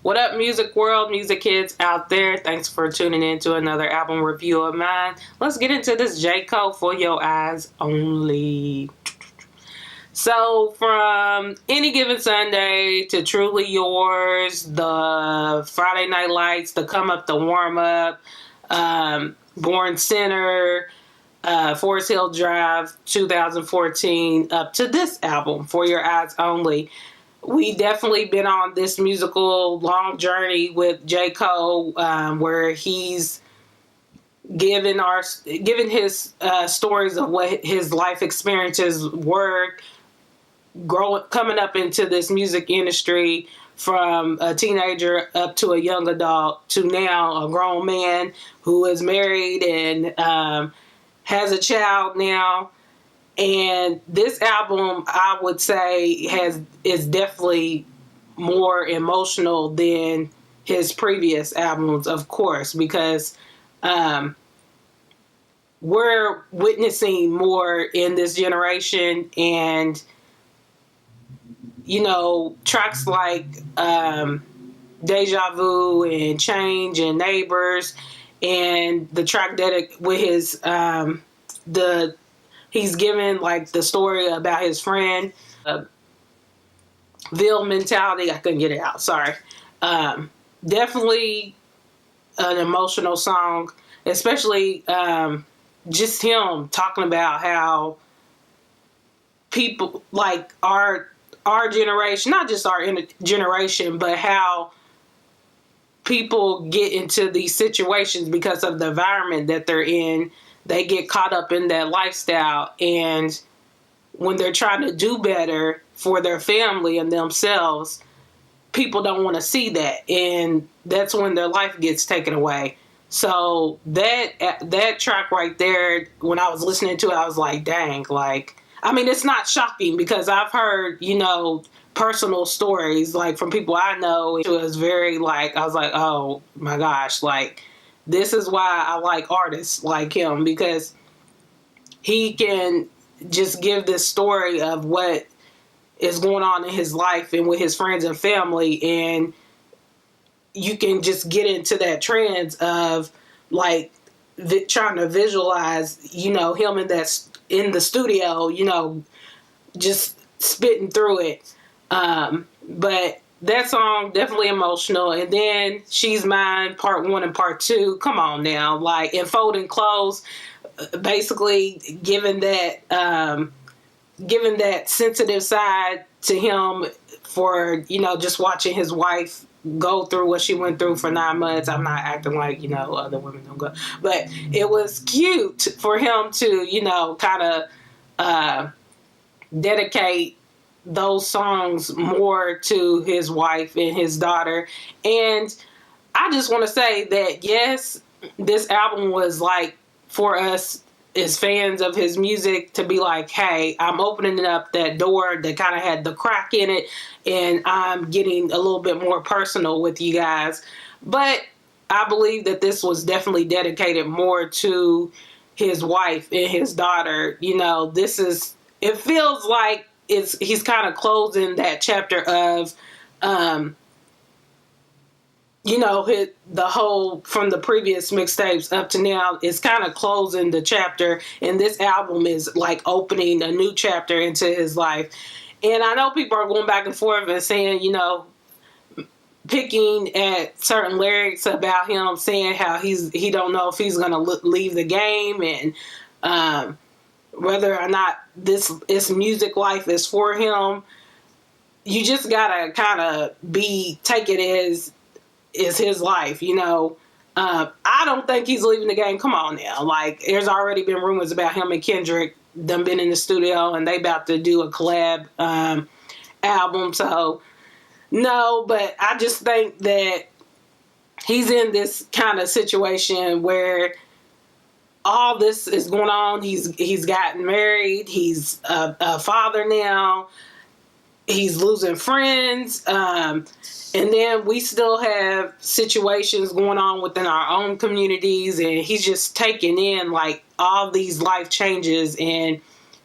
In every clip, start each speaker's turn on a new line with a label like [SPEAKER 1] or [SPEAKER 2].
[SPEAKER 1] What up, music world, music kids out there? Thanks for tuning in to another album review of mine. Let's get into this J.Cole for Your Eyez Only. So, from Any Given Sunday to Truly Yours, the Friday Night Lights, the Come Up, the Warm Up, Born Sinner, Forest Hill Drive 2014, up to this album, For Your Eyez Only. We definitely been on this musical long journey with J. Cole, where he's given his stories of what his life experiences were coming up into this music industry, from a teenager up to a young adult to now a grown man who is married and has a child now. And this album, I would say, is definitely more emotional than his previous albums, of course, because we're witnessing more in this generation. And, you know, tracks like Deja Vu and Change and Neighbors, and the track with his he's given like the story about his friend, Ville Mentality. I couldn't get it out. Sorry. Definitely an emotional song, especially just him talking about how people like our generation, not just our generation, but how people get into these situations because of the environment that they're in. They get caught up in that lifestyle, and when they're trying to do better for their family and themselves, people don't want to see that, and that's when their life gets taken away. So that track right there, when I was listening to it, I was like, dang, like, I mean, it's not shocking because I've heard, you know, personal stories like from people I know. It was very like, I was like, oh my gosh, like, this is why I like artists like him, because he can just give this story of what is going on in his life and with his friends and family, and you can just get into that trance of like trying to visualize, you know, him in the studio, you know, just spitting through it. But that song, definitely emotional. And then She's Mine, Part 1 and Part 2. Come on now. Like, in Folding Clothes, basically giving that sensitive side to him for, you know, just watching his wife go through what she went through for 9 months. I'm not acting like, you know, other women don't go. But it was cute for him to, you know, kind of dedicate those songs more to his wife and his daughter. And I just want to say that, yes, this album was like for us as fans of his music to be like, hey, I'm opening up that door that kind of had the crack in it, and I'm getting a little bit more personal with you guys. But I believe that this was definitely dedicated more to his wife and his daughter. You know, it feels like he's kind of closing that chapter of, you know, the whole, from the previous mixtapes up to now, is kind of closing the chapter, and this album is like opening a new chapter into his life. And I know people are going back and forth and saying, you know, picking at certain lyrics about him saying how he don't know if he's going to leave the game, and whether or not this music life is for him. You just gotta kind of take it as is his life, you know. I don't think he's leaving the game. Come on now. Like, there's already been rumors about him and Kendrick done been in the studio, and they about to do a collab album. So no, but I just think that he's in this kind of situation where all this is going on. He's gotten married. He's a father now. He's losing friends. And then we still have situations going on within our own communities. And he's just taking in like all these life changes and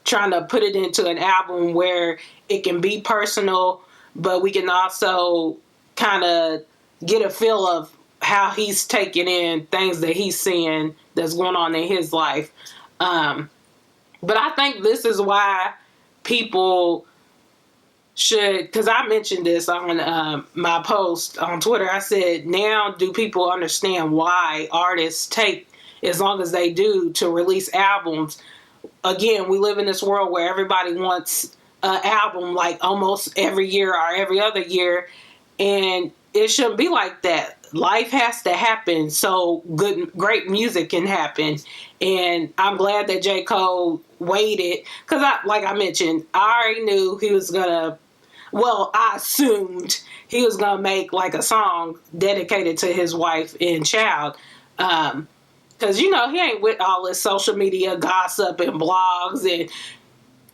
[SPEAKER 1] trying to put it into an album where it can be personal, but we can also kind of get a feel of how he's taking in things that he's seeing that's going on in his life. But I think this is why people should, because I mentioned this on my post on Twitter. I said, now do people understand why artists take as long as they do to release albums? Again, we live in this world where everybody wants an album like almost every year or every other year, and it shouldn't be like that. Life has to happen so great music can happen. And I'm glad that J.Cole waited, because like I mentioned, I already knew he was gonna, well, I assumed he was gonna make like a song dedicated to his wife and child. Because he ain't with all this social media gossip and blogs and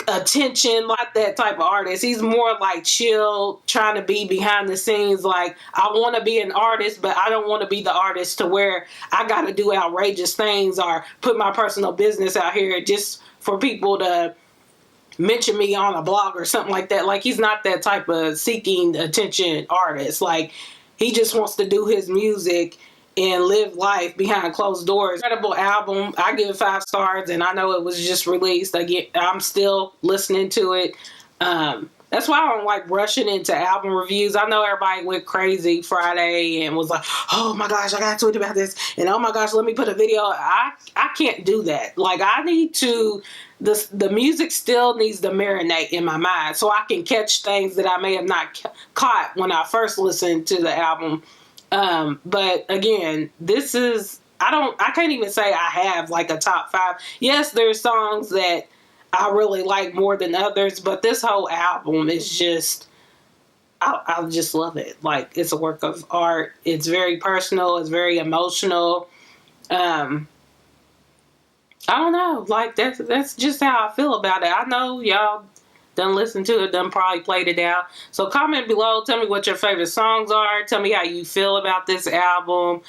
[SPEAKER 1] attention, like that type of artist. He's more like chill, trying to be behind the scenes. Like, I want to be an artist, but I don't want to be the artist to where I got to do outrageous things or put my personal business out here just for people to mention me on a blog or something like that. Like, he's not that type of seeking attention artist. Like, he just wants to do his music and live life behind closed doors. Incredible album. I give it 5 stars, and I know it was just released. Again, I'm still listening to it. That's why I don't like rushing into album reviews. I know everybody went crazy Friday and was like, oh my gosh, I got to tweet about this. And oh my gosh, let me put a video. I can't do that. Like, I need to, the music still needs to marinate in my mind so I can catch things that I may have not caught when I first listened to the album. But again, this is, I can't even say I have like a top 5. Yes, there's songs that I really like more than others, but this whole album is just, I just love it. Like, it's a work of art. It's very personal. It's very emotional. I don't know. Like, that's just how I feel about it. I know y'all done listened to it, done probably played it out. So comment below. Tell me what your favorite songs are. Tell me how you feel about this album.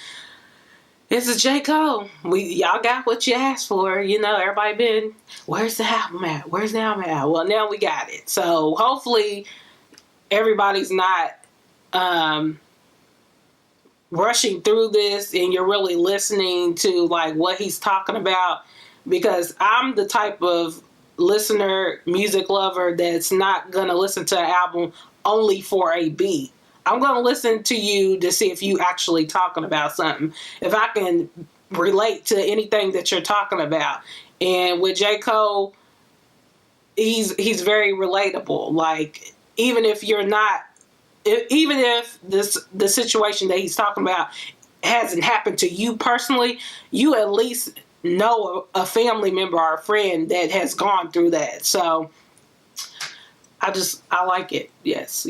[SPEAKER 1] This is J. Cole. Y'all got what you asked for. Everybody been, where's the album at? Where's the album at? Well, now we got it. So hopefully everybody's not rushing through this and you're really listening to like what he's talking about, because I'm the type of listener, music lover that's not going to listen to an album only for a beat. I'm going to listen to you to see if you actually talking about something, if I can relate to anything that you're talking about. And with J. Cole, he's very relatable. Like, even if you're not, even if the situation that he's talking about hasn't happened to you personally, you at least know a family member or a friend that has gone through that. So I like it. Yes.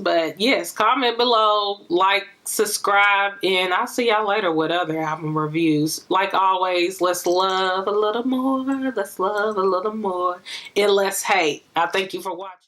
[SPEAKER 1] But yes, comment below, like, subscribe, and I'll see y'all later with other album reviews. Like always, let's love a little more. Let's love a little more. And let's hate. I thank you for watching.